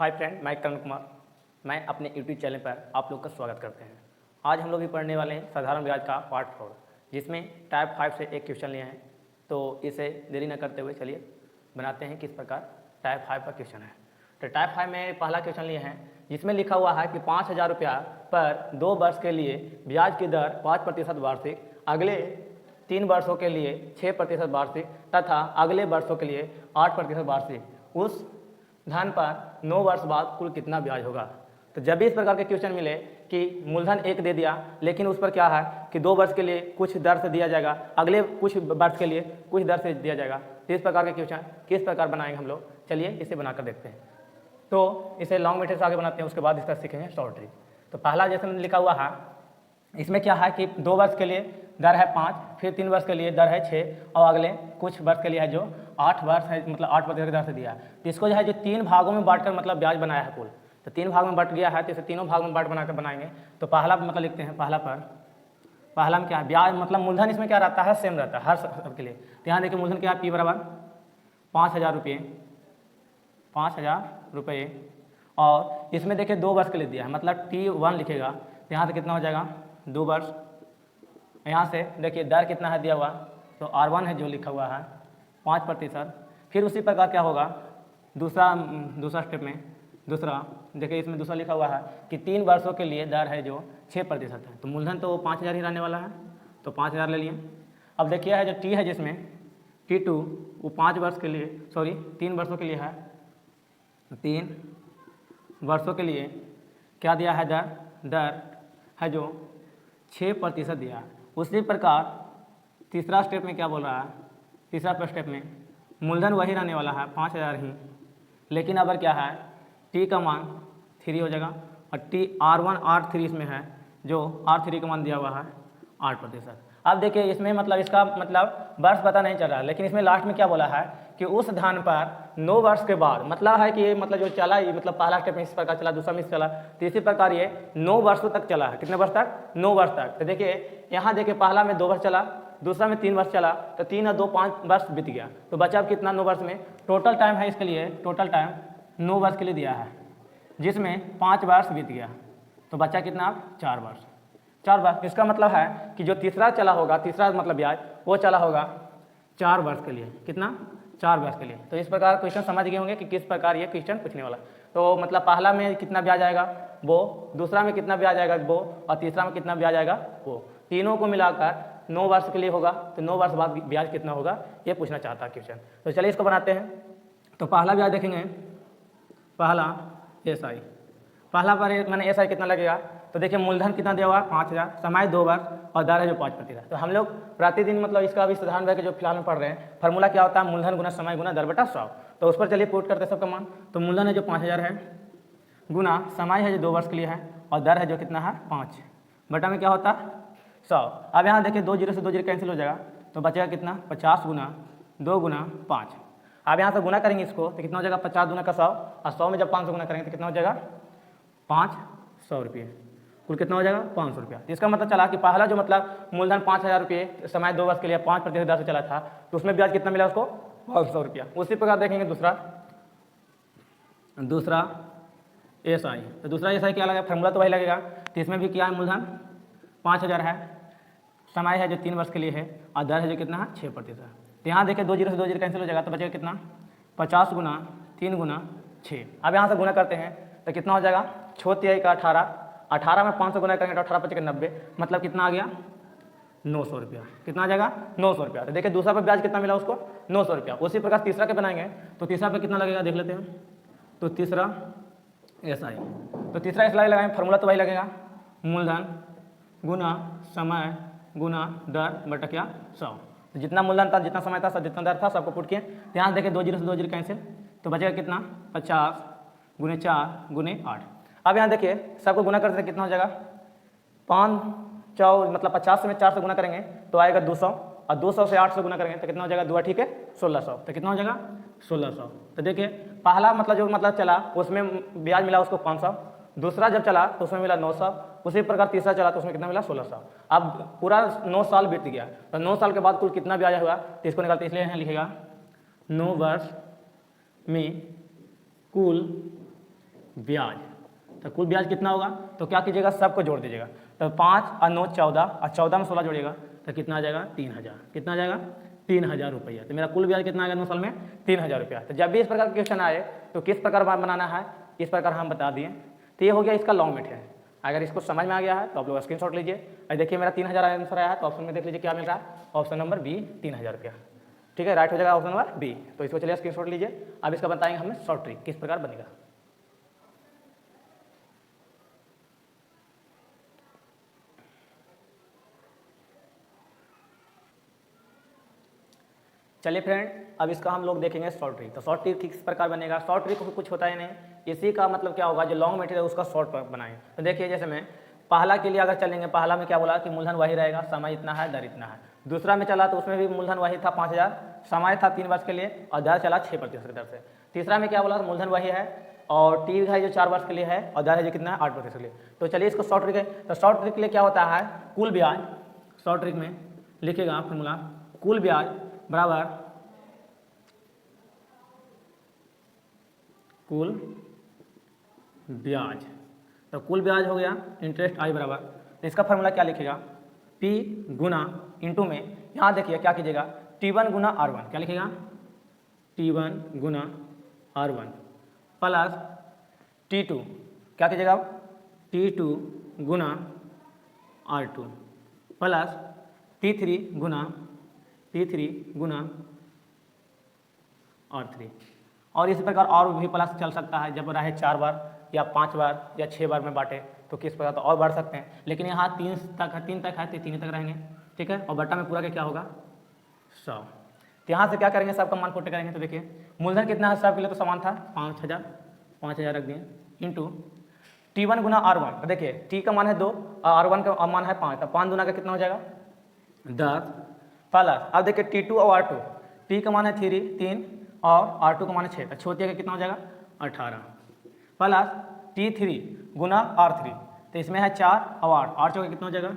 Hi friend, मैं करण कुमार। मैं अपने यूट्यूब चैनल पर आप लोग का स्वागत करते हैं। आज हम लोग भी पढ़ने वाले हैं साधारण ब्याज का पार्ट 4, जिसमें टाइप 5 से एक क्वेश्चन लिए हैं। तो इसे देरी न करते हुए चलिए बनाते हैं किस प्रकार टाइप 5 का क्वेश्चन है। तो टाइप 5 में पहला क्वेश्चन लिए हैं, जिसमें लिखा हुआ है कि 5,000 रुपया पर 2 वर्ष के लिए ब्याज की दर 5% वार्षिक, अगले 3 वर्षों के लिए 6% वार्षिक तथा अगले वर्षों के लिए 8% वार्षिक। उस धन पर 9 वर्ष बाद कुल कितना ब्याज होगा। तो जब भी इस प्रकार के क्वेश्चन मिले कि मूलधन 1 दे दिया, लेकिन उस पर क्या है कि 2 वर्ष के लिए कुछ दर से दिया जाएगा, अगले कुछ वर्ष के लिए कुछ दर से दिया जाएगा, तो इस प्रकार के क्वेश्चन किस प्रकार बनाएंगे हम लोग, चलिए इसे बनाकर देखते हैं। तो इसे लॉन्ग मेथड से आगे बनाते हैं, उसके बाद इसका सीखेंगे शॉर्ट ट्रिक। तो पहला जैसे लिखा हुआ है, इसमें क्या है कि 2 वर्ष के लिए दर है 5, फिर 3 वर्ष के लिए दर है 6 और अगले कुछ वर्ष के लिए है जो 8 वर्ष है, मतलब 8% की दर से दिया है। तो इसको जो है जो 3 भागों में बांटकर मतलब ब्याज बनाया है कुल, तो 3 भाग में बट गया है, तो इसे तीनों भाग में बांट बनाकर बनाएंगे। तो पहला मतलब लिखते हैं, पहला में क्या है, ब्याज मतलब मूलधन इसमें क्या रहता है, सेम रहता है हर सब के लिए। तो यहाँ देखिए मूलधन क्या है, P बराबर 5,000 रुपये, 5,000 रुपये, और इसमें देखिए 2 वर्ष के लिए दिया है, मतलब T1 लिखेगा। तो यहाँ से कितना हो जाएगा 2 वर्ष। यहाँ से देखिए दर कितना है दिया हुआ, तो R1 है जो लिखा हुआ है 5%। फिर उसी प्रकार क्या होगा दूसरा स्टेप में, दूसरा देखिए इसमें दूसरा लिखा हुआ है कि 3 वर्षों के लिए दर है जो 6% है। तो मूलधन तो 5,000 ही रहने वाला है, तो 5,000 ले लिए। अब देखिए है जो T है, जिसमें T2 वो 3 वर्षों के लिए है। 3 वर्षों के लिए क्या दिया है, दर है जो 6% दिया है। उसी प्रकार तीसरा स्टेप में क्या बोल रहा है, तीसरा स्टेप में मूलधन वही रहने वाला है 5,000 ही, लेकिन अब क्या है T का मान 3 हो जाएगा, और R1 R3 इसमें है, जो R3 का मान दिया हुआ है 8%। अब देखिए इसमें मतलब इसका मतलब वर्ष पता नहीं चल रहा है, लेकिन इसमें लास्ट में क्या बोला है कि उस धन पर 9 वर्ष के बाद, मतलब है कि मतलब जो चला ये मतलब पहला स्टेप में इस प्रकार चला, दूसरा में इस चला, तो इसी प्रकार ये 9 वर्षों तक चला है। कितने वर्ष तक, 9 वर्ष तक। तो देखिए यहाँ देखिए पहला में 2 वर्ष चला, दूसरा में 3 वर्ष चला, तो 3 और 2 5 वर्ष बीत गया, तो बचा अब कितना 9 वर्ष में। टोटल टाइम है इसके लिए, टोटल टाइम 9 वर्ष के लिए दिया है, जिसमें 5 वर्ष बीत गया, तो बचा कितना अब 4 वर्ष। 4 वर्ष, इसका मतलब है कि जो तीसरा चला होगा, तीसरा मतलब ब्याज वो चला होगा 4 वर्ष के लिए। कितना, 4 वर्ष के लिए। तो इस प्रकार क्वेश्चन समझ गए होंगे कि किस प्रकार ये क्वेश्चन पूछने वाला। तो मतलब पहला में कितना ब्याज आएगा वो, दूसरा में कितना ब्याज आएगा वो, और तीसरा में कितना ब्याज आएगा वो, तीनों को मिलाकर 9 वर्ष के लिए होगा। तो 9 वर्ष बाद ब्याज कितना होगा ये पूछना चाहता है क्वेश्चन। तो चलिए इसको बनाते हैं। तो पहला ब्याज देखेंगे, पहला SI, पहला पर मैंने SI कितना लगेगा, तो देखिए मूलधन कितना दिया हुआ 5,000, समय 2 वर्ष, और दर है जो 5%। तो हम लोग प्रतिदिन मतलब इसका अभी साधारण ब्याज जो फिलहाल में पढ़ रहे हैं, फार्मूला क्या होता है, मूलधन गुना समय गुना दर बटा 100। तो उस पर चलिए पुट करते हैं सबका मान। तो मूलधन है जो 5,000 है, गुना समय है जो 2 वर्ष के लिए है, और दर है जो कितना है 5, बटा में क्या होता है 100। अब यहाँ देखिए 2 जीरो से 2 जीरो कैंसिल हो जाएगा, तो बचेगा कितना 50 गुना 2 गुना 5। अब यहाँ से गुना करेंगे इसको, तो कितना हो जाएगा 50 गुना का 100, और 100 में जब 500 गुना करेंगे तो कितना हो जाएगा 500 रुपये, कुल कितना हो जाएगा 500 रुपया। तो इसका मतलब चला कि पहला जो मतलब मूलधन 5,000 रुपये, समय 2 वर्ष के लिए 5% दर से चला था, तो उसमें ब्याज कितना मिला उसको 500 रुपया। उसी प्रकार देखेंगे दूसरा SI। तो दूसरा SI क्या लगेगा, फार्मूला तो वही लगेगा। तो इसमें भी क्या है, मूलधन 5,000 है, समय है जो 3 वर्ष के लिए है, और दर है जो कितना है 6%। तो यहाँ देखिए 2 जीरो से 2 जीरो कैंसिल हो जाएगा, तो बचेगा कितना 50 गुना 3 गुना 6। अब यहाँ से गुना करते हैं तो कितना हो जाएगा 6 का 18, 18 में 500 गुना करेंगे तो 18 पचेगा 90, मतलब कितना आ गया 900 रुपया। कितना आ जाएगा 900 रुपया। तो देखिए दूसरा पर ब्याज कितना मिला उसको 900 रुपया। उसी प्रकार तीसरा के बनाएंगे, तो तीसरा पे कितना लगेगा देख लेते हैं। तो तीसरा SI, तो तीसरा SI लगाएंगे, फार्मूला तो वही लगेगा, मूलधन गुना समय गुना दर बटा क्या 100। तो जितना मूलधन था, जितना समय था, सब जितना दर था, सबको पुट किए। तो यहाँ देखिए 2 जीरो से 2 जीरो कैंसिल, तो बचेगा कितना 50 गुने 4 गुने 8। अब यहाँ देखिए सबको गुना करते कितना हो जाएगा 5 4, मतलब 50 में 4 से गुना करेंगे तो आएगा 200, और 200 से 8 से गुना करेंगे तो कितना हो जाएगा 2 ठीक है 1600। तो कितना हो जाएगा 1600। तो देखिए पहला मतलब जो मतलब चला उसमें ब्याज मिला उसको 500, दूसरा जब चला तो उसमें मिला 900, उसी प्रकार तीसरा चला तो उसमें कितना मिला 1600। अब पूरा 9 साल बीत गया, तो 9 साल के बाद कुल कितना ब्याज हुआ तो इसको निकालते, इसलिए यहाँ लिखेगा 9 वर्ष में कुल ब्याज। तो कुल ब्याज कितना होगा, तो क्या कीजिएगा, सबको जोड़ दीजिएगा। तो 5 और 9 14 और 14 में 16 जोड़िएगा तो कितना आ जाएगा, 3000। कितना आ जाएगा, 3000 रुपया। तो मेरा कुल ब्याज कितना आ गया 9 साल में, 3000 रुपया। तो जब भी इस प्रकार का क्वेश्चन आए तो किस प्रकार बनाना है, इस प्रकार हम बता दिए। तो ये हो गया इसका लॉन्ग मेथड है। अगर इसको समझ में आ गया है तो आप लोग स्क्रीनशॉट लीजिए। और देखिए मेरा 3000 आंसर आया है, तो ऑप्शन में देख लीजिए क्या मिल रहा है, ऑप्शन नंबर बी 3000 रुपया। ठीक है, राइट हो जाएगा ऑप्शन नंबर बी। तो इसको चलिए स्क्रीनशॉट लीजिए। अब इसका बताएंगे हमें शॉर्ट ट्रिक किस प्रकार बनेगा। चलिए फ्रेंड, अब इसका हम लोग देखेंगे शॉर्ट ट्रिक। तो शॉर्ट ट्रिक किस प्रकार बनेगा, शॉर्ट ट्रिक कुछ होता है नहीं, इसी का मतलब क्या होगा, जो लॉन्ग मेथड है उसका शॉर्ट बनाएं। तो देखिए जैसे मैं पहला के लिए अगर चलेंगे, पहला में क्या बोला कि मूलधन वही रहेगा, समय इतना है, दर इतना है। दूसरा में चला तो उसमें भी मूलधन वही था 5000, समय था 3 वर्ष के लिए और दर चला 6% की दर से। तीसरा में क्या बोला, मूलधन वही है और टी है जो 4 वर्ष के लिए है और दर है जो कितना है 8% के लिए। तो चलिए इसको शॉर्ट ट्रिक है। तो शॉर्ट ट्रिक के लिए क्या होता है, कुल ब्याज, शॉर्ट ट्रिक में लिखेगा फॉर्मूला, कुल ब्याज बराबर कुल ब्याज। तो कुल ब्याज हो गया इंटरेस्ट आई बराबर, तो इसका फॉर्मूला क्या लिखेगा, P गुना इंटू में, यहाँ देखिए क्या कीजिएगा, T1 गुना R1, क्या लिखेगा, T1 गुना R1 प्लस T2, क्या कीजिएगा, T2 गुना R2 प्लस T3 गुना R3। और इसी प्रकार और भी प्लस चल सकता है, जब रहे 4 बार या 5 बार या 6 बार में बांटे तो किस प्रकार तो और बढ़ सकते हैं, लेकिन यहाँ 3 तक है तो 3 तक रहेंगे। ठीक है, और बट्टा में पूरा के क्या होगा 100। तो यहाँ से क्या करेंगे, सबका मान पुट करेंगे। तो देखिए मूलधन कितना है, सब के लिए तो समान था 5000 रख दिए इंटू T1 गुना R1। तो देखिए T का मान है 2 और R1 का मान है 5, तो 5 दूना का कितना हो जाएगा 10 प्लस, अब देखिए T2 और R2, T का मान है 3 और R2 का मान है 6, तो छोटिया का कितना हो जाएगा 18 प्लस T3 गुना R3, तो इसमें है 4 और 8 चौका कितना हो जाएगा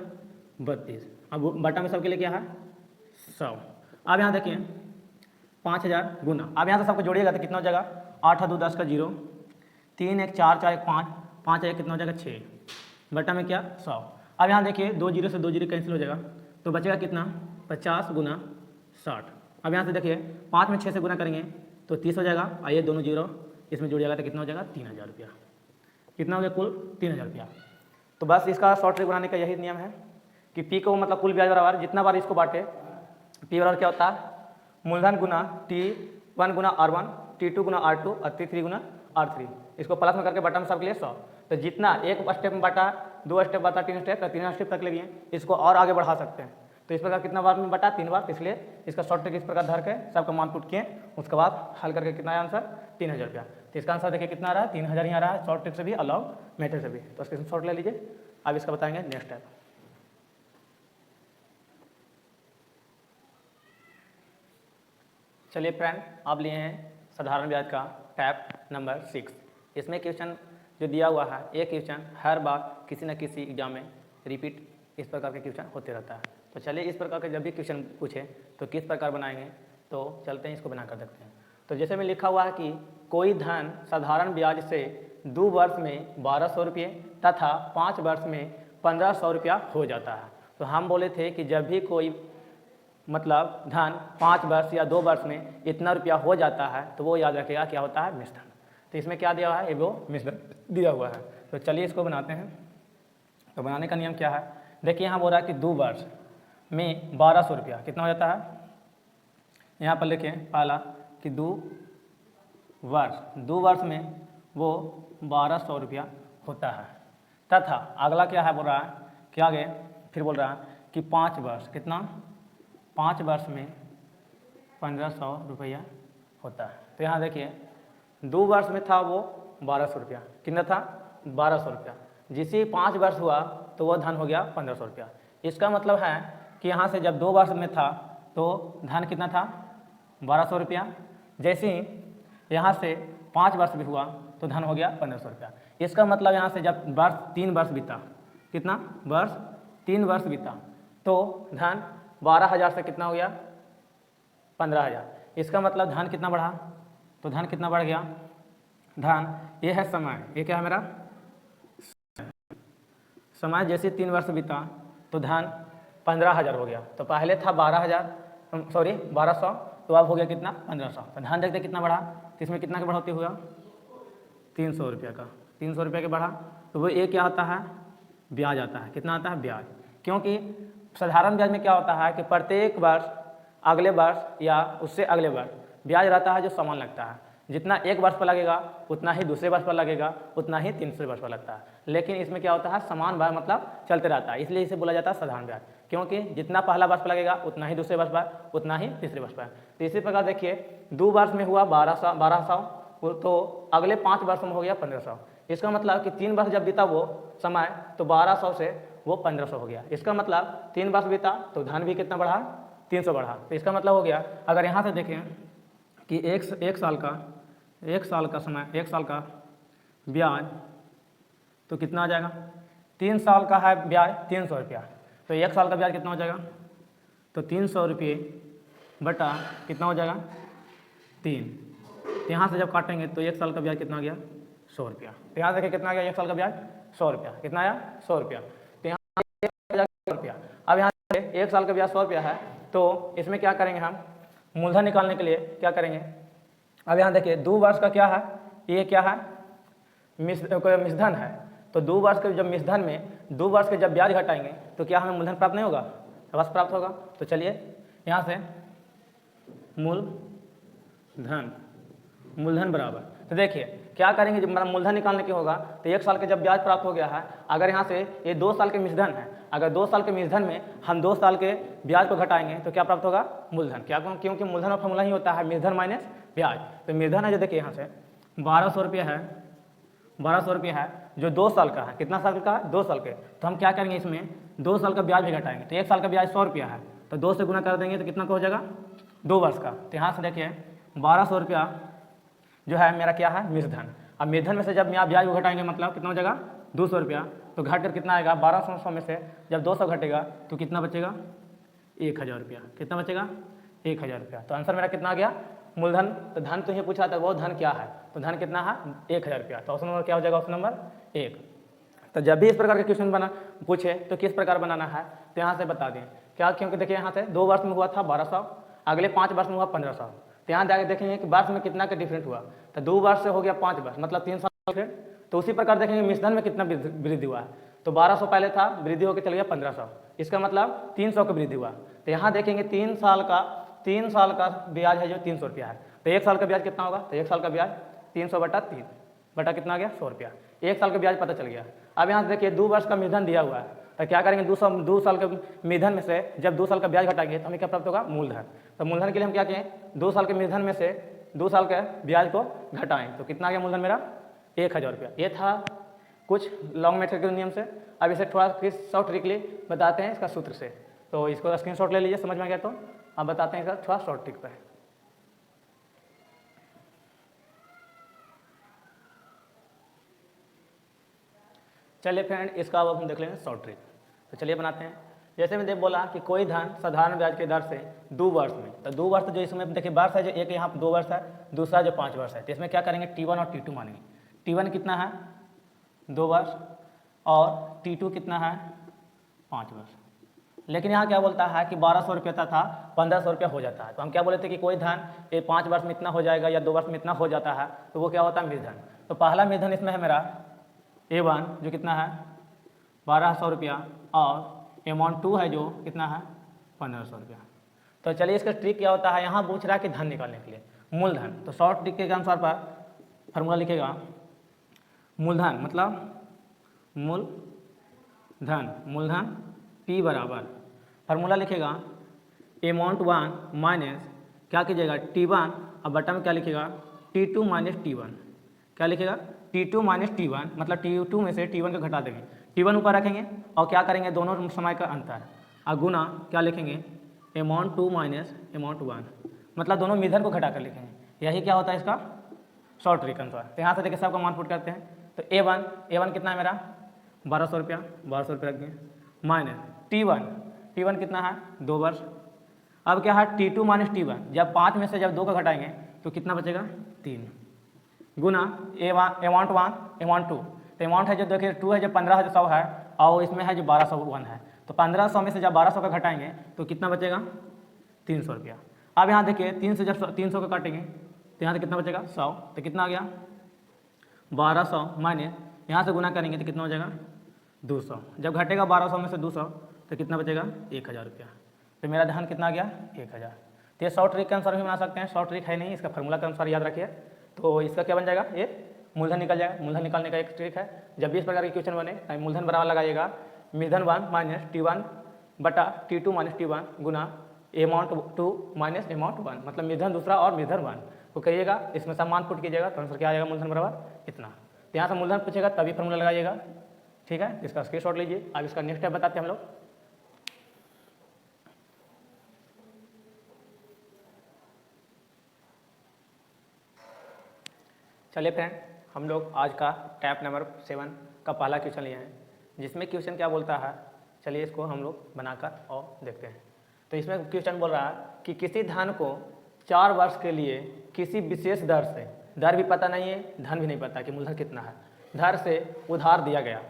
32। अब बटा में सबके लिए क्या है 100। अब यहाँ देखिए 5000 गुना, अब यहाँ से सबको जोड़िएगा तो कितना हो जाएगा 8 और 2 10 का 0, 3 1 4 4 1 5 5 1 कितना हो जाएगा 6, बटा में क्या 100। अब यहाँ देखिए 2 0 से 2 0 कैंसिल हो जाएगा, तो बचेगा कितना 50 गुना 60। अब यहाँ से देखिए 5 में 6 से गुना करेंगे तो 30 हो जाएगा, आइए दोनों 0 इसमें जुड़ जाएगा तो कितना हो जाएगा 3000 रुपया। कितना हो गया कुल 3000 रुपया। तो बस इसका शॉर्ट ट्रिक बनाने का यही नियम है कि पी को मतलब कुल ब्याज बराबर जितना बार इसको बांटे, पी बराबर क्या होता है मूलधन गुना T1 गुना R1, T2 गुना R2 और T3 गुना R3। इसको प्लस में करके बटा में सबके लिए 100। तो जितना एक स्टेप में बांटा, 2 स्टेप बांटा, 3 स्टेप, तो 3 स्टेप तक ले गए, इसको और आगे बढ़ा सकते हैं। तो इस प्रकार कितना बार में बटा 3 बार, इसलिए इसका शॉर्ट ट्रिक इस प्रकार धर के सबका मान पुट किए, उसके बाद हल करके कितना है आंसर 3000 रुपया। तो इसका आंसर देखिए कितना आ रहा है 3000 ही आ रहा है, शॉर्ट ट्रिक से भी और लॉन्ग मेथड से भी। तो इसके शॉर्ट ले लीजिए। अब इसका बताएंगे नेक्स्ट टाइप। चलिए फ्रेंड, आप लिए हैं साधारण ब्याज का टैप नंबर 6। इसमें क्वेश्चन जो दिया हुआ है, एक क्वेश्चन हर बार किसी न किसी एग्जाम में रिपीट इस प्रकार के क्वेश्चन होते रहता है। तो चलिए इस प्रकार के जब भी क्वेश्चन पूछे तो किस प्रकार बनाएंगे, तो चलते हैं इसको बना कर देखते हैं। तो जैसे में लिखा हुआ है कि कोई धन साधारण ब्याज से 2 वर्ष में 1200 रुपये तथा 5 वर्ष में 1500 रुपया हो जाता है। तो हम बोले थे कि जब भी कोई मतलब धन 5 वर्ष या 2 वर्ष में इतना रुपया हो जाता है तो वो याद रखेगा क्या होता है मिश्रण। तो इसमें क्या दिया हुआ है, वो मिश्रण दिया हुआ है। तो चलिए इसको बनाते हैं। तो बनाने का नियम क्या है, देखिए यहाँ बोल रहा है कि 2 वर्ष में 1200 रुपया कितना हो जाता है। यहाँ पर लिखें पहला कि 2 वर्ष में वो 1200 रुपया होता है, तथा अगला क्या है बोल रहा है कि आगे फिर बोल रहा है कि 5 वर्ष कितना, 5 वर्ष में 1500 रुपया होता है। तो यहाँ देखिए 2 वर्ष में था वो 1200 रुपया, कितना था 1200 रुपया, जिसे 5 वर्ष हुआ तो वह धन हो गया 1500 रुपया। इसका मतलब है कि यहाँ से जब 2 वर्ष में था तो धन कितना था 1200 रुपया, जैसे ही यहाँ से 5 वर्ष भी हुआ तो धन हो गया 1500 रुपया। इसका मतलब यहाँ से जब 3 वर्ष बीता, कितना वर्ष 3 वर्ष बीता तो धन 12000 से कितना हो गया 15000। इसका मतलब धन कितना बढ़ा, तो धन कितना बढ़ गया धन, ये है समय, ये क्या है मेरा समय। जैसे 3 वर्ष बीता तो धन 15,000 हो गया। तो पहले था 1200, तो अब हो गया कितना 1500। तो धन देखते कितना बढ़ा, तो इसमें कितना का बढ़ोतरी हुआ 300 रुपये का, 300 रुपये के बढ़ा। तो वो ये क्या आता है, ब्याज आता है। कितना आता है, ब्याज। क्योंकि साधारण ब्याज में क्या होता है कि प्रत्येक वर्ष, अगले वर्ष या उससे अगले वर्ष ब्याज रहता है जो समान लगता है। जितना एक वर्ष पर लगेगा उतना ही दूसरे वर्ष पर लगेगा, उतना ही तीसरे वर्ष पर लगता है। लेकिन इसमें क्या होता है, समान ब्याज मतलब चलते रहता है, इसलिए इसे बोला जाता है साधारण ब्याज। क्योंकि जितना पहला वर्ष पर लगेगा उतना ही दूसरे वर्ष पर, उतना ही तीसरे वर्ष पर। तो इसी प्रकार देखिए 2 वर्ष में हुआ 1200, तो अगले 5 वर्ष में हो गया 1500। इसका मतलब कि 3 वर्ष जब बीता वो समय, तो 1200 से वो 1500 हो गया। इसका मतलब 3 वर्ष बीता तो धन भी कितना बढ़ा, 300 बढ़ा। तो इसका मतलब हो गया, अगर यहाँ से देखें कि एक साल का समय, 1 साल का ब्याज, तो कितना आ जाएगा, 3 साल का है ब्याज 300 रुपया, तो 1 साल का ब्याज कितना हो जाएगा, तो 300 रुपये बटा कितना हो जाएगा 3। तो यहाँ से जब काटेंगे तो 1 साल का ब्याज कितना आ गया 100 रुपया। तो यहाँ देखिए कितना आ गया 1 साल का ब्याज 100 रुपया। कितना आया 100 रुपया। तो यहाँ 100 रुपया। अब यहाँ 1 साल का ब्याज 100 रुपया है, तो इसमें क्या करेंगे हम, मूलधन निकालने के लिए क्या करेंगे। अब यहाँ देखिए 2 वर्ष का क्या है, ये क्या है मिश्रधन है। तो 2 वर्ष के जब मिश्रधन में 2 वर्ष के जब ब्याज घटाएंगे तो क्या हमें मूलधन प्राप्त नहीं होगा, अवश्य प्राप्त होगा। तो चलिए यहाँ से मूलधन बराबर, तो देखिए क्या करेंगे, जब मतलब मूलधन निकालने के होगा तो 1 साल के जब ब्याज प्राप्त हो गया है, अगर यहाँ से ये 2 साल के मिश्रधन है, अगर 2 साल के मिश्रधन में हम 2 साल के ब्याज को घटाएंगे तो क्या प्राप्त होगा, मूलधन। क्या, क्योंकि मूलधन का फॉर्मूला ही होता है मिश्रधन माइनस ब्याज। तो मिश्रधन है जो देखिए यहाँ से 1200 रुपये है, 1200 रुपये है जो 2 साल का है। कितना साल का, 2 साल के। तो हम क्या करेंगे, इसमें 2 साल का ब्याज भी घटाएंगे। तो 1 साल का ब्याज 100 रुपया है, तो 2 से गुना कर देंगे तो कितना का हो जाएगा 2 वर्ष का। तो यहाँ से देखिए 1200 रुपया जो है मेरा क्या है मिश्रधन। अब मिश्रधन में से जब यहाँ ब्याज को घटाएंगे मतलब कितना हो जाएगा 200 रुपया। तो घट कर कितना आएगा 1200 में से जब 200 घटेगा तो कितना बचेगा 1000 रुपया। कितना बचेगा 1000 रुपया। तो आंसर मेरा कितना आ गया मूलधन। तो धन तो ये पूछा था वो धन क्या है, तो धन कितना है 1000 रुपया। तो ऑप्शन नंबर क्या हो जाएगा, ऑप्शन नंबर 1। तो जब भी इस प्रकार के क्वेश्चन बना पूछे तो किस प्रकार बनाना है, तो यहाँ से बता दें क्या, क्योंकि देखिए यहाँ से 2 वर्ष में हुआ था 1200, अगले 5 वर्ष में हुआ 1500। तो यहाँ जाकर देखेंगे कि वर्ष में कितना का डिफरेंट हुआ, तो 2 वर्ष से हो गया 5 वर्ष मतलब 3 साल डिफरेंट। तो उसी प्रकार देखेंगे मिश्रधन में कितना वृद्धि हुआ है, तो 1200 पहले था, वृद्धि होकर चल गया 1500, इसका मतलब 300 का वृद्धि हुआ। तो यहाँ देखेंगे 3 साल का ब्याज है जो 300 रुपया है। तो 1 साल का ब्याज कितना होगा, तो 1 साल का ब्याज 300 बटा 3 बटा कितना आ गया 100 रुपया। 1 साल का ब्याज पता चल गया। अब यहाँ से देखिए 2 वर्ष का मिश्रधन दिया हुआ है, तो क्या करेंगे 2 साल के मिश्रधन में से जब 2 साल का ब्याज घटाएंगे तो हमें क्या प्राप्त होगा मूलधन। तो मूलधन के लिए हम क्या कहें 2 साल के मिश्रधन में से 2 साल के ब्याज को घटाएं तो कितना आ गया मूलधन मेरा 1000 रुपया। ये था कुछ लॉन्ग मेथड के नियम से। अब इसे थोड़ा फिर शॉर्ट ट्रिकली बताते हैं इसका सूत्र से, तो इसको स्क्रीनशॉट ले लीजिए, समझ में आ गया तो अब बताते हैं इसका थोड़ा शॉर्ट ट्रिक पर। चलिए फ्रेंड इसका अब हम देख लेंगे शॉर्ट ट्रिक। तो चलिए बनाते हैं। जैसे मैंने बोला कि कोई धन साधारण ब्याज के दर से 2 वर्ष में, तो 2 वर्ष जो इसमें देखिए वर्ष है जो एक यहाँ 2 वर्ष है, दूसरा जो 5 वर्ष है, तो इसमें क्या करेंगे T1 और T2 मानेंगे। T1 कितना है 2 वर्ष और T2 कितना है 5 वर्ष। लेकिन यहाँ क्या बोलता है कि 1200 रुपये था 1500 रुपया हो जाता है। तो हम क्या बोले थे कि कोई धन ये 5 वर्ष में इतना हो जाएगा या 2 वर्ष में इतना हो जाता है, तो वो क्या होता है मिश्रधन। तो पहला मिश्रधन इसमें है मेरा A1 जो कितना है 1200 रुपया और अमाउंट 2 है जो कितना है 1500 रुपया। तो चलिए इसका ट्रिक क्या होता है, यहाँ पूछ रहा है कि धन निकालने के लिए मूलधन। तो शॉर्ट ट्रिक के अनुसार पर फार्मूला लिखेगा मूलधन मतलब मूलधन P बराबर फार्मूला लिखेगा अमाउंट 1 माइनस क्या कीजिएगा T1 और बटा में क्या लिखेगा T2 माइनस T1। क्या लिखेगा T2 माइनस T1 मतलब T2 में से T1 को घटा देंगे, T1 ऊपर रखेंगे और क्या करेंगे दोनों समय का अंतर और गुना क्या लिखेंगे अमाउंट 2 माइनस अमाउंट 1 मतलब दोनों मिश्रधन को घटा कर लिखेंगे। यही क्या होता है इसका शॉर्ट ट्रिक अनुसार। तो यहाँ से देखिए सबका मान पुट करते हैं। तो A1 कितना है मेरा 1200 रुपया, 1200 रुपया रख दिए माइनस T1 कितना है 2 वर्ष। अब क्या है T2 माइनस T1 जब 5 में से जब 2 का घटाएंगे तो कितना बचेगा 3। गुना अमाउंट 1 अमाउंट 2। तो अमाउंट है जो देखिए 2 है, जो 1500 है, और इसमें है जो 1201 है। तो 1500 में से जब 1200 का घटाएंगे तो कितना बचेगा? 300 रुपया। अब यहाँ देखिए 3 से जब 300 का काटेंगे तो यहाँ से कितना बचेगा? 100। तो कितना आ गया? 1200 माइनस यहाँ से गुना करेंगे तो कितना हो जाएगा? 200। जब घटेगा 1200 में से 200 तो कितना बचेगा? 1000 रुपया। तो मेरा धन कितना आ गया? 1000। तो ये शॉर्ट ट्रिक के अनुसार भी बना सकते हैं, शॉर्ट ट्रिक है नहीं, इसका फार्मूला के अनुसार याद रखिए। तो इसका क्या बन जाएगा? ये मूलधन निकल जाएगा। मूलधन निकालने का एक ट्रिक है, जब भी इस प्रकार के क्वेश्चन बने मूलधन बराबर लगाइएगा मूलधन 1 माइनस T1 बटा T2 माइनस T1 गुना अमाउंट 2 माइनस अमाउंट 1, मतलब मूलधन दूसरा और मूलधन 1 को कहिएगा, इसमें सब मान पुट कीजिएगा तो आंसर क्या आ जाएगा? मूलधन बराबर इतना। तो यहाँ से मूलधन पूछेगा तभी फार्मूला लगाइएगा, ठीक है। इसका स्क्रीनशॉट लीजिए। अब इसका नेक्स्ट स्टेप बताते हैं हम लोग। चलिए फ्रेंड, हम लोग आज का टैप नंबर 7 का पहला क्वेश्चन लिए हैं, जिसमें क्वेश्चन क्या बोलता है, चलिए इसको हम लोग बनाकर और देखते हैं। तो इसमें क्वेश्चन बोल रहा है कि किसी धन को 4 वर्ष के लिए किसी विशेष दर से, दर भी पता नहीं है, धन भी नहीं पता कि मूलधन कितना है, दर से उधार दिया गया।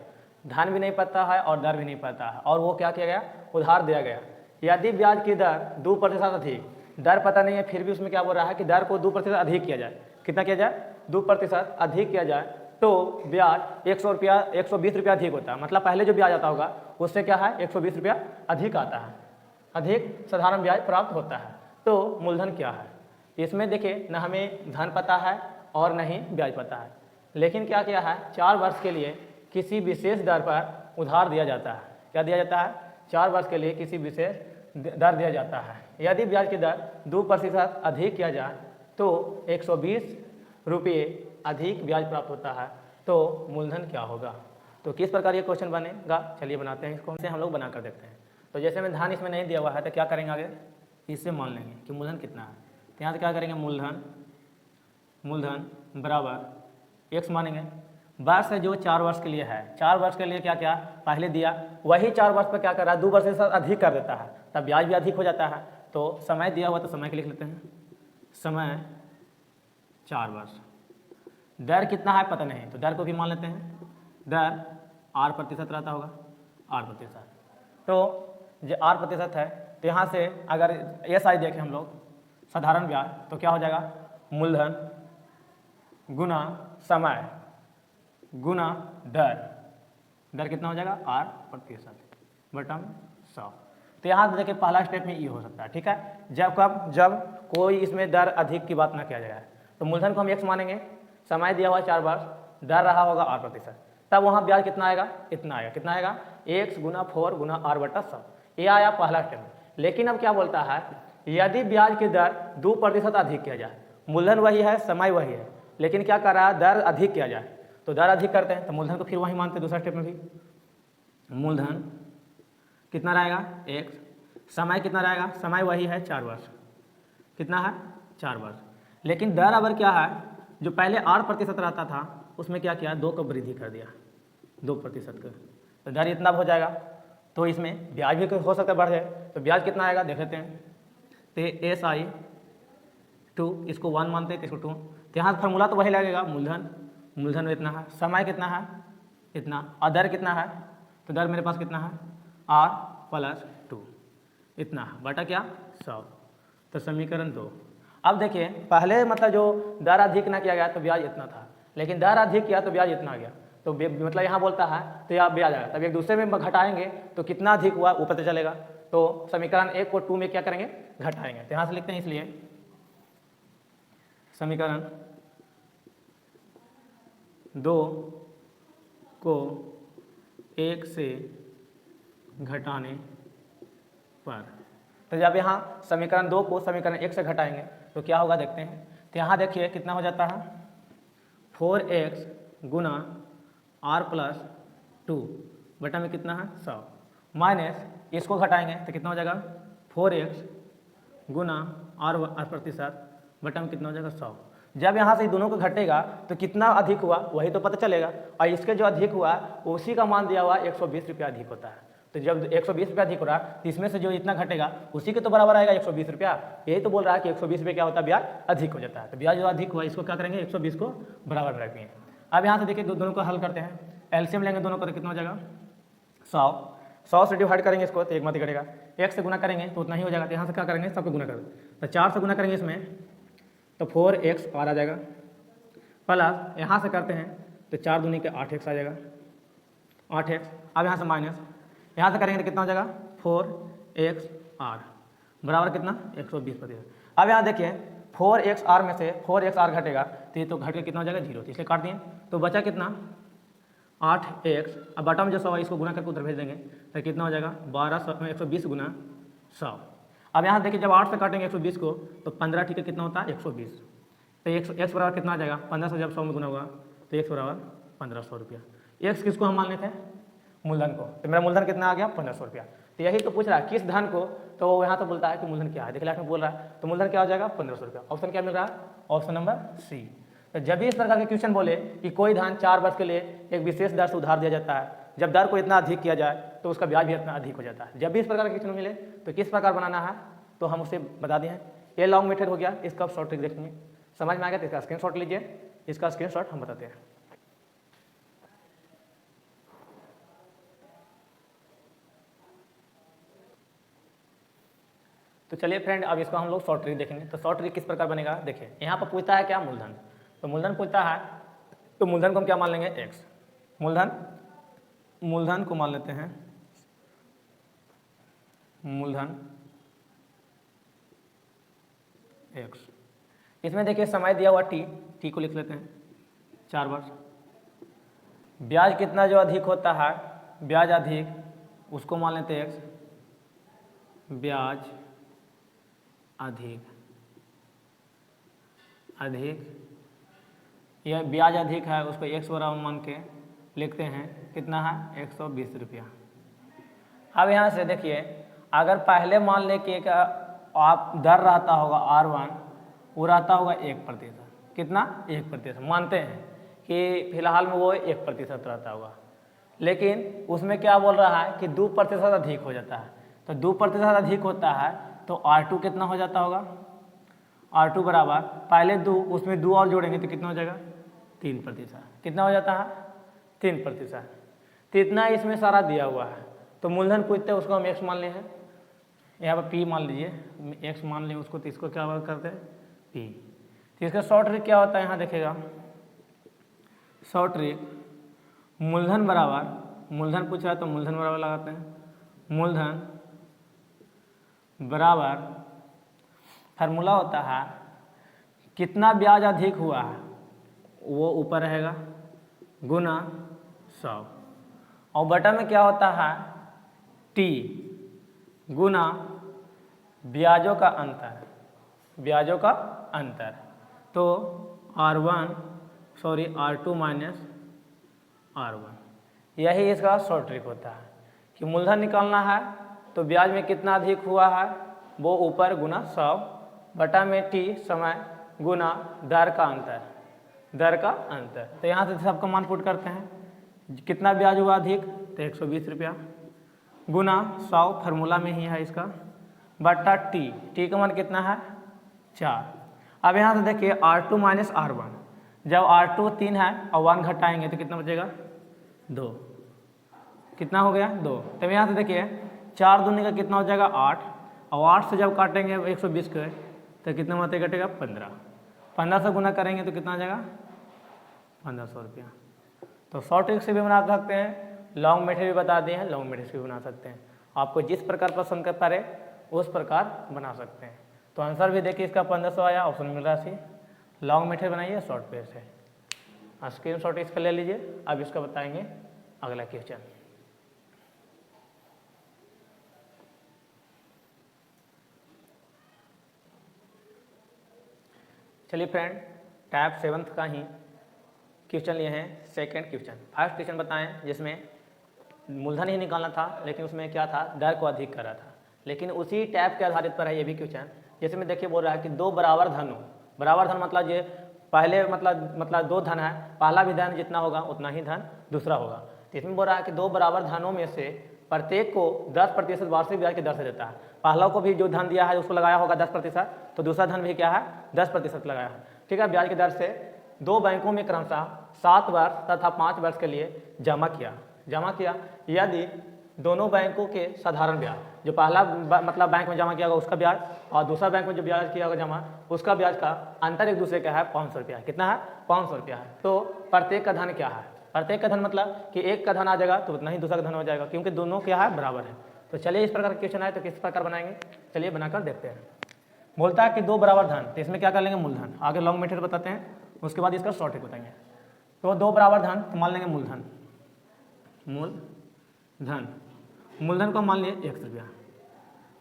धन भी नहीं पता है और दर भी नहीं पता है, और वो क्या किया गया? उधार दिया गया। यदि ब्याज की दर 2% अधिक, दर पता नहीं है फिर भी उसमें क्या बोल रहा है कि दर को 2% अधिक किया जाए। कितना किया जाए? 2% अधिक किया जाए तो ब्याज 100 रुपया 120 रुपया अधिक होता है। मतलब पहले जो ब्याज आता होगा उससे क्या है? 120 रुपया अधिक आता है, अधिक साधारण ब्याज प्राप्त होता है। तो मूलधन क्या है? इसमें देखिए न हमें धन पता है और न ही ब्याज पता है, लेकिन क्या किया है? 4 वर्ष के लिए किसी विशेष दर पर उधार दिया जाता है। क्या दिया जाता है? 4 वर्ष के लिए किसी विशेष दर दिया जाता है। यदि ब्याज की दर 2% अधिक किया जाए तो 120 रुपये अधिक ब्याज प्राप्त होता है। तो मूलधन क्या होगा? तो किस प्रकार ये क्वेश्चन बनेगा, चलिए बनाते हैं इसको, से हम लोग बना कर देखते हैं। तो जैसे में धन इसमें नहीं दिया हुआ है तो क्या करेंगे आगे? इससे मान लेंगे कि मूलधन कितना है। तो यहाँ से क्या करेंगे? मूलधन बराबर x मानेंगे। वर्ष है जो 4 वर्ष के लिए है, 4 वर्ष के लिए क्या क्या पहले दिया, वही 4 वर्ष पर क्या कर रहा है? 2% अधिक कर देता है, तब ब्याज भी अधिक हो जाता है। तो समय दिया हुआ तो समय के लिख लेते हैं, समय 4 वर्ष। दर कितना है पता नहीं, तो दर को भी मान लेते हैं। दर R% रहता होगा, R%। तो जो R% है तो यहाँ से अगर SI देखें हम लोग साधारण ब्याज तो क्या हो जाएगा? मूलधन गुना समय गुना दर, दर कितना हो जाएगा? R% button 100। तो यहाँ देखिए पहला स्टेप में ये हो सकता है, ठीक है। जब कोई इसमें दर अधिक की बात ना किया जाए, तो मूलधन को हम x मानेंगे, समय दिया हुआ 4 वर्ष, दर रहा होगा R%, तब वहाँ ब्याज कितना आएगा? इतना आएगा। कितना आएगा? x गुना 4 गुना R/100। ये आया पहला स्टेप। लेकिन अब क्या बोलता है? यदि ब्याज की दर 2% अधिक किया जाए, मूलधन वही है, समय वही है, लेकिन क्या कर रहा है? दर अधिक किया जाए, तो दर अधिक करते हैं तो मूलधन को फिर वही मानते हैं। दूसरा स्टेप में भी मूलधन कितना रहेगा? x, समय कितना रहेगा? समय वही है 4 वर्ष, कितना है? 4 वर्ष। लेकिन दर अगर क्या है? जो पहले R% रहता था उसमें क्या किया? 2 को वृद्धि कर दिया, 2% का, तो दर इतना हो जाएगा। तो इसमें ब्याज भी हो सकता है बढ़ जाए, तो ब्याज कितना आएगा देख लेते हैं। तो SI 2, इसको 1 मानते हैं तो इसको 2। तो यहाँ फार्मूला तो वही लगेगा, मूलधन इतना है, समय कितना है? इतना, और दर कितना है? तो दर मेरे पास कितना है? R+2 इतना है, बटा क्या? 100। तो समीकरण 2। अब देखिए पहले मतलब जो दर अधिक ना किया गया तो ब्याज इतना था, लेकिन दर अधिक किया तो ब्याज इतना आ गया। तो मतलब यहाँ बोलता है तो यहाँ ब्याज आएगा, तब एक दूसरे में घटाएंगे तो कितना अधिक हुआ वो पता चलेगा। तो समीकरण 1 को 2 में क्या करेंगे? घटाएंगे। तो यहाँ से लिखते हैं, इसलिए समीकरण 2 को 1 से घटाने पर, तो जब यहाँ समीकरण 2 को समीकरण 1 से घटाएंगे तो क्या होगा देखते हैं। तो यहाँ देखिए कितना हो जाता है? 4x गुना R+2 बटा में कितना है? 100, माइनस इसको घटाएंगे तो कितना हो जाएगा? 4x गुना R% बटा में कितना हो जाएगा? 100। जब यहाँ से दोनों को घटेगा तो कितना अधिक हुआ वही तो पता चलेगा, और इसके जो अधिक हुआ उसी का मान दिया हुआ 120 रुपया अधिक होता है। तो जब 120 रुपया अधिक हो रहा है तो इसमें से जो इतना घटेगा उसी के तो बराबर आएगा 120 रुपया। यही तो बोल रहा है कि 120 रुपये क्या होता है, ब्याज अधिक हो जाता है। तो ब्याज जो अधिक हुआ इसको क्या करेंगे, 120 को बराबर में रखेंगे। अब यहाँ से देखिए दोनों को हल करते हैं, एलसीएम लेंगे दोनों को तो कितना हो जाएगा 100 से डिवाइड करेंगे इसको तो एक मत करेगा, 1 से गुना करेंगे तो उतना ही हो जाएगा। तो यहाँ से क्या करेंगे, सबको गुना कर, तो 4 से गुना करेंगे इसमें तो 4x आ जाएगा, प्लस यहाँ से करते हैं तो 4 दूनी के 8x आ जाएगा, 8x। अब यहाँ से माइनस, यहाँ से करेंगे तो कितना हो जाएगा 4xr बराबर कितना 120%। अब यहाँ देखिए 4xr में से 4xr घटेगा तो ये तो घट के कितना हो जाएगा 0, तो इसलिए काट दिए तो बचा कितना 8x। अब बटा में जो 100 है इसको गुना करके उधर भेज देंगे तो कितना हो जाएगा 120 गुना 100। अब यहाँ देखिए जब 8 से काटेंगे 120 को तो 15 ठीक है कितना होता है 120, तो x बराबर कितना आ जाएगा 15 से जब 100 में गुना होगा तो x बराबर 1500 रुपया। x किसको हम मान लेते हैं, मूलधन को, तो मेरा मूलधन कितना आ गया 1500 रुपया। तो यही तो पूछ रहा है किस धन को, तो यहाँ तो बोलता है कि मूलधन क्या है, देखिए लास्ट में बोल रहा है तो मूलधन क्या हो जाएगा 1500 रुपया। ऑप्शन क्या मिल रहा है, ऑप्शन नंबर सी। तो जब भी इस प्रकार के क्वेश्चन बोले कि कोई धन 4 वर्ष के लिए एक विशेष दर से उधार दिया जाता है, जब दर को इतना अधिक किया जाए तो उसका ब्याज भी इतना अधिक हो जाता है। जब भी इस प्रकार के क्वेश्चन मिले तो किस प्रकार बनाना है तो हम उसे बता दिए हैं। ये लॉन्ग मेथड हो गया, इसका शॉर्ट ट्रिक देखेंगे, समझ में आ गया तो इसका स्क्रीनशॉट लीजिए, इसका स्क्रीनशॉट हम बताते हैं। तो चलिए फ्रेंड अब इसको हम लोग शॉर्ट ट्रिक देखेंगे। तो शॉर्ट ट्रिक किस प्रकार बनेगा, देखिए यहाँ पर पूछता है क्या मूलधन, तो मूलधन पूछता है तो मूलधन को हम क्या मान लेंगे x, मूलधन को मान लेते हैं मूलधन x। इसमें देखिए समय दिया हुआ t को लिख लेते हैं 4 वर्ष। ब्याज कितना जो अधिक होता है, ब्याज अधिक उसको मान लेते हैं x, ब्याज अधिक यह ब्याज अधिक है उसको x बराबर मान के लिखते हैं कितना है 120 रुपया। अब यहाँ से देखिए अगर पहले मान ले कि आप दर रहता होगा R1 वो रहता होगा 1%, कितना 1% मानते हैं कि फिलहाल में वो 1% रहता होगा, लेकिन उसमें क्या बोल रहा है कि 2% अधिक हो जाता है। तो 2% अधिक होता है तो R2 कितना हो जाता होगा, R2 बराबर पहले 2 उसमें 2 और जोड़ेंगे तो कितना हो जाएगा 3%, कितना हो जाता है 3%। तो इतना इसमें सारा दिया हुआ है। तो मूलधन पूछते हैं उसको हम x मान ले हैं, यहाँ पर p मान लीजिए, x मान लें उसको तो इसको क्या करते हैं p। तो इसका शॉर्ट ट्रिक क्या होता है यहाँ देखिएगा, शॉर्ट ट्रिक मूलधन बराबर, मूलधन पूछा है तो मूलधन बराबर लगाते हैं, मूलधन बराबर फार्मूला होता है कितना ब्याज अधिक हुआ है वो ऊपर रहेगा गुना 100 और बटा में क्या होता है t गुना ब्याजों का अंतर, ब्याजों का अंतर। तो R2 माइनस R1, यही इसका शॉर्ट ट्रिक होता है कि मूलधन निकालना है तो ब्याज में कितना अधिक हुआ है वो ऊपर गुना 100 बटा में t समय गुना दर का अंतर, दर का अंतर। तो यहाँ से सबका मान पुट करते हैं, कितना ब्याज हुआ अधिक तो 120 रुपया गुना 100 फार्मूला में ही है इसका बटा t का मान कितना है 4। अब यहाँ से देखिए R2 माइनस R1, जब R2 3 है और 1 घटाएंगे तो कितना बचेगा 2, कितना हो गया 2। तब यहाँ से देखिए 4 दूनी का कितना हो जाएगा 8 और 8 से जब काटेंगे 120 के तो कितना मात्रा कटेगा 15 से गुना करेंगे तो कितना आ जाएगा 1500 रुपया। तो शॉर्ट ट्रिक से भी बना सकते हैं, लॉन्ग मेथड भी बता दिए हैं, लॉन्ग मेथड से भी बना सकते हैं। आपको जिस प्रकार पसंद करता रहे उस प्रकार बना सकते हैं। तो आंसर भी देखिए इसका 1500 आया, ऑप्शन मिल रहा है। लॉन्ग मेथड बनाइए शॉर्ट पेज से, स्क्रीन शॉट इसका ले लीजिए। अब इसका बताएंगे अगला क्वेश्चन। चलिए फ्रेंड टाइप 7 का ही क्वेश्चन लिए हैं, सेकंड क्वेश्चन। फर्स्ट क्वेश्चन बताएं जिसमें मूलधन ही निकालना था, लेकिन उसमें क्या था दर को अधिक कर रहा था, लेकिन उसी टाइप के आधारित पर है ये भी क्वेश्चन। जैसे में देखिए बोल रहा है कि 2 बराबर धन हो, बराबर धन मतलब ये पहले मतलब 2 धन है, पहला भी धन जितना होगा उतना ही धन दूसरा होगा। तो इसमें बोल रहा है कि 2 बराबर धनों में से प्रत्येक को 10% वार्षिक ब्याज की दर से देता है। पहला को भी जो धन दिया है उसको लगाया होगा 10%, तो दूसरा धन भी क्या है 10% लगाया है। ठीक है, ब्याज की दर से दो बैंकों में क्रमशः 7 वर्ष तथा 5 वर्ष के लिए जमा किया यदि दोनों बैंकों के साधारण ब्याज, जो पहला मतलब बैंक में जमा किया होगा उसका ब्याज और दूसरा बैंक में जो ब्याज किया होगा जमा उसका ब्याज का अंतर एक दूसरे का है 500 रुपया। कितना है 500 रुपया है। तो प्रत्येक का धन क्या है, प्रत्येक का धन मतलब कि एक का धन आ जाएगा तो उतना ही दूसरा का धन हो जाएगा, क्योंकि दोनों क्या है बराबर है। तो चलिए इस प्रकार का क्वेश्चन आए तो किस प्रकार बनाएंगे, चलिए बनाकर देखते हैं। बोलता है कि दो बराबर धन, तो इसमें क्या कर लेंगे मूलधन, आगे लॉन्ग मेथड बताते हैं, उसके बाद इसका शॉर्ट ट्रिक बताएंगे। तो दो बराबर धन तो मान लेंगे मूलधन मूलधन को मान लिए 100 रुपया।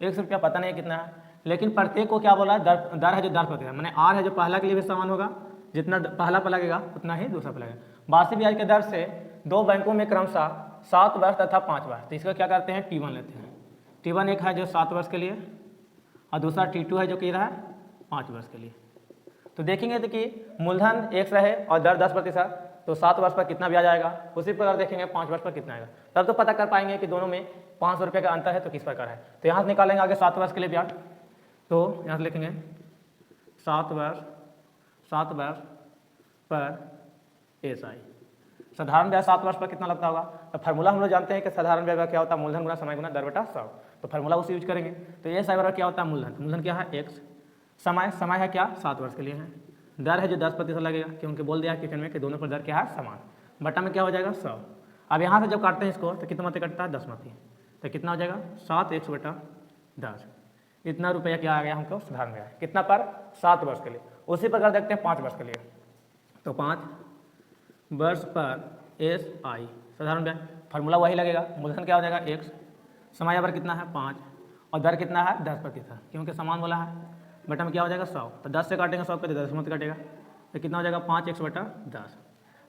100 रुपया पता नहीं है कितना है, लेकिन प्रत्येक को क्या बोला है दर है जो दर पर मैंने आर है जो पहला के लिए भी समान होगा, जितना पहला पर लगेगा उतना ही दूसरा पर लगेगा। वार्षिक ब्याज की दर से दो बैंकों में क्रमशः 7 वर्ष तथा 5 वर्ष, तो इसका क्या करते हैं T1 लेते हैं। T1 एक है जो 7 वर्ष के लिए और दूसरा T2 है जो कि रहा है 5 वर्ष के लिए। तो देखेंगे तो कि मूलधन 1 रहे और दर 10%, तो 7 वर्ष पर कितना ब्याज आएगा, उसी प्रकार देखेंगे 5 वर्ष पर कितना आएगा, तब तो पता कर पाएंगे कि दोनों में 500 रुपये का अंतर है तो किस प्रकार है। तो यहाँ से निकालेंगे आगे 7 वर्ष के लिए ब्याज, तो यहाँ से लिखेंगे 7 वर्ष पर SI। साधारण ब्याज 7 वर्ष पर कितना लगता होगा, तो फार्मूला हम लोग जानते हैं कि साधारण ब्याज क्या होता है मूलधन गुना समय गुना दर बटा 100, तो फार्मूला उसे यूज करेंगे। तो SI बराबर क्या होता है मूलधन क्या है x, समय है क्या 7 वर्ष के लिए है, दर है जो 10% लगेगा क्योंकि बोल दिया क्वेश्चन में कि दोनों पर दर क्या है समान, बटा में क्या हो जाएगा 100। अब यहाँ से जब काटते हैं इसको तो कितना मत कटता है 10 मत, तो कितना हो जाएगा 7 100 बटा 10, इतना रुपया क्या आ गया हमको साधारण ब्याज, कितना पर 7 वर्ष के लिए। उसी प्रकार देखते हैं 5 वर्ष के लिए, तो 5 वर्ष पर SI साधारण ब्याज, फार्मूला वही लगेगा, मूलधन क्या हो जाएगा x, समय पर कितना है 5 और दर कितना है 10% क्योंकि समान वाला है, बटा में क्या हो जाएगा 100, तो 10 से काटेंगे 100 पे 10 मत कटेगा, तो कितना हो जाएगा 5 100 बटा 10।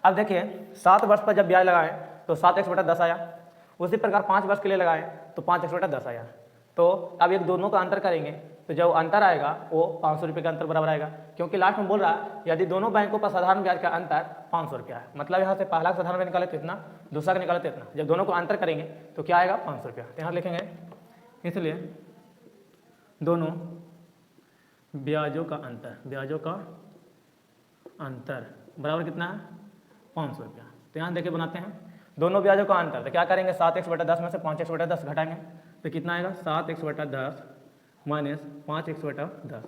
अब देखिए 7 वर्ष पर जब ब्याज लगाए तो 7 100 बटा 10 आया, उसी प्रकार 5 वर्ष के लिए लगाए तो 5 100 बटा 10 आया। तो अब एक दोनों का अंतर करेंगे तो जो अंतर आएगा वो 500 रुपये का अंतर बराबर आएगा, क्योंकि लास्ट में बोल रहा है यदि दोनों बैंकों पर साधारण ब्याज का अंतर 500 रुपया है, मतलब यहाँ से पहला का साधारण ब्याज निकाले तो इतना, दूसरा का निकाले तो इतना, जब दोनों को अंतर करेंगे तो क्या आएगा 500 रुपया। तो यहाँ लिखेंगे इसलिए दोनों ब्याजों का अंतर बराबर कितना है 500 रुपया। तो यहाँ देखिए बनाते हैं दोनों ब्याजों का अंतर, तो क्या करेंगे 7 100 बटा 10 में से 5 100 बटा 10 घटाएंगे तो कितना आएगा 7 100 बटा 10 माइनस 5 100 बटा 10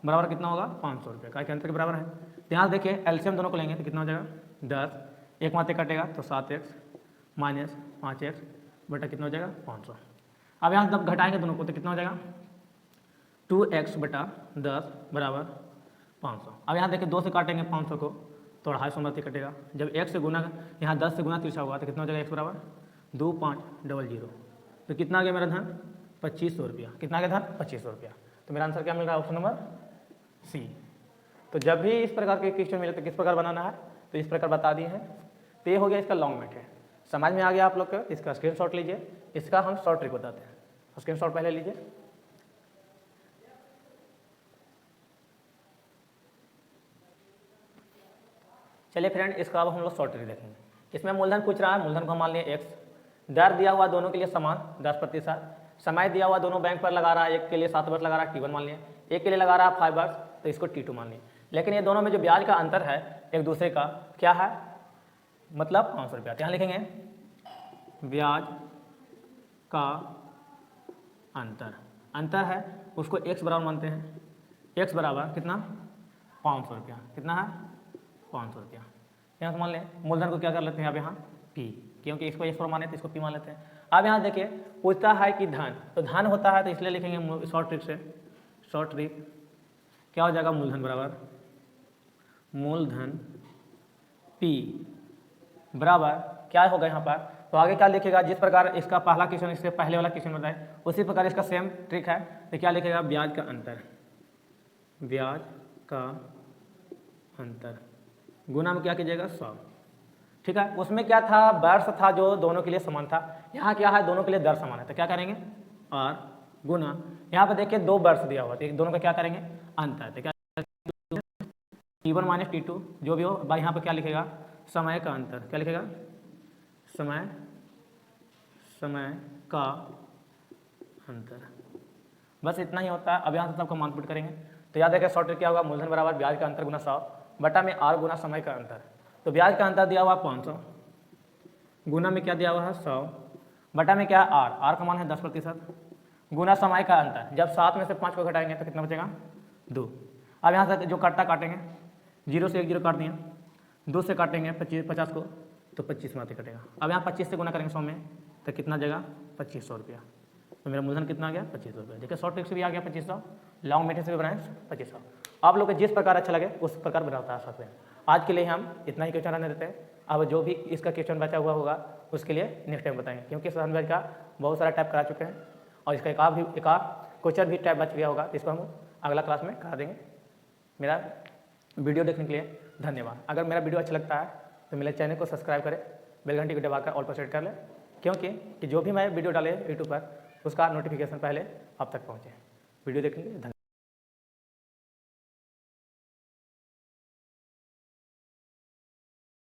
बराबर कितना होगा 500 रुपये का, अंतर के बराबर है। तो यहाँ देखिए एलसीएम दोनों को लेंगे तो कितना हो जाएगा 10, एक माते कटेगा तो 7x माइनस 5x बटा कितना हो जाएगा 500। अब यहाँ जब घटाएंगे दोनों को तो कितना हो जाएगा 2x बटा 10 बराबर 500। अब यहाँ देखिए 2 से काटेंगे 500 को तो 250 मत कटेगा, जब 1 से गुना यहाँ 10 से गुना तिरछा हुआ तो कितना हो जाएगा x बराबर 2500, तो कितना आ गया मेरा धन 2500 रुपया। कितना आ गया धन 2500 रुपया। तो मेरा आंसर क्या मिल रहा है ऑप्शन नंबर सी। तो जब भी इस प्रकार के क्वेश्चन मिले तो किस प्रकार बनाना है, तो इस प्रकार बता दिए हैं। तो ये हो गया इसका लॉन्ग मेथड, समझ में आ गया आप लोग को। इसका स्क्रीनशॉट लीजिए, इसका हम शॉर्ट ट्रिक बताते हैं, स्क्रीनशॉट पहले लीजिए। चलिए फ्रेंड, इसका अब हम लोग शॉर्ट ट्रिक देखेंगे। इसमें मूलधन पूछ रहा है, मूलधन को मान लिया x, दर दिया हुआ दोनों के लिए समान 10%, समय दिया हुआ दोनों बैंक पर लगा रहा है, एक के लिए 7 वर्ष लगा रहा है T1 मान लिया, एक के लिए लगा रहा है 5 वर्ष तो इसको T2 मान लिया। लेकिन ये दोनों में जो ब्याज का अंतर है एक दूसरे का क्या है, मतलब 500 रुपया। यहाँ लिखेंगे ब्याज का अंतर है उसको x बराबर मानते हैं, x बराबर कितना 500 रुपया, कितना है 500 रुपया। यहाँ से मान लें मूलधन को क्या कर लेते हैं अब यहाँ P, क्योंकि इसको x पर माने तो इसको P मान लेते हैं। अब यहाँ देखिए पूछता है कि धन, तो धन होता है तो इसलिए लिखेंगे शॉर्ट ट्रिक से, शॉर्ट ट्रिक क्या हो जाएगा मूलधन बराबर मूलधन P बराबर क्या होगा यहाँ पर, तो आगे क्या लिखेगा, जिस प्रकार इसका पहला क्वेश्चन इससे पहले वाला क्वेश्चन बताए उसी प्रकार इसका सेम ट्रिक है। तो क्या लिखेगा ब्याज का अंतर गुना में क्या कीजिएगा 100, ठीक है। उसमें क्या था वर्ष था जो दोनों के लिए समान था, यहाँ क्या है दोनों के लिए दर समान है, तो क्या करेंगे और गुना, यहाँ पर देखिए 2 वर्ष दिया हुआ तो दोनों का क्या करेंगे अंतर, तो क्या T1 माइनस T2 जो भी हो भाई, यहाँ पर क्या लिखेगा समय का अंतर, क्या लिखेगा समय का अंतर, बस इतना ही होता है। अब यहाँ से सबको मान पुट करेंगे तो याद रखें शॉर्ट ट्रिक क्या होगा, मूलधन बराबर ब्याज का अंतर गुना 100 बटा में आर गुना समय का अंतर। तो ब्याज का अंतर दिया हुआ 500 गुना में क्या दिया हुआ है 100 बटा में क्या आर का मान है 10% गुना समय का अंतर। जब 7 में से 5 को घटाएंगे तो कितना बचेगा 2। अब यहाँ से जो काटता काटेंगे, 0 से 1 0 काट दिया, 2 से काटेंगे 50 को तो 25 में कटेगा। अब यहाँ 25 से गुना करेंगे 100 में तो कितना जगह 2500 रुपया। तो मेरा मूलधन कितना आ गया 2500 रुपया। देखिए शॉर्ट ट्रिक से भी आ गया 2500, लॉन्ग मेथड से भी बनाए 2500। आप लोग को जिस प्रकार अच्छा लगे उस प्रकार बनाता है साथ में। आज के लिए हम इतना ही क्वेश्चन रहने देते हैं। अब जो भी इसका क्वेश्चन बचा हुआ होगा उसके लिए नेक्स्ट टाइम बताएंगे, क्योंकि साधारण ब्याज का बहुत सारा टाइप करा चुके हैं और इसका एक क्वेश्चन भी टाइप बच गया होगा, तो इसको हम अगला क्लास में करा देंगे। मेरा वीडियो देखने के लिए धन्यवाद। अगर मेरा वीडियो अच्छा लगता है तो मेरे चैनल को सब्सक्राइब करें, बेल घंटी को दबाकर ऑल पर सेट कर लें, क्योंकि जो भी मैं वीडियो डाले यूट्यूब पर उसका नोटिफिकेशन पहले आप तक पहुँचे। वीडियो देखने के लिए धन्यवाद।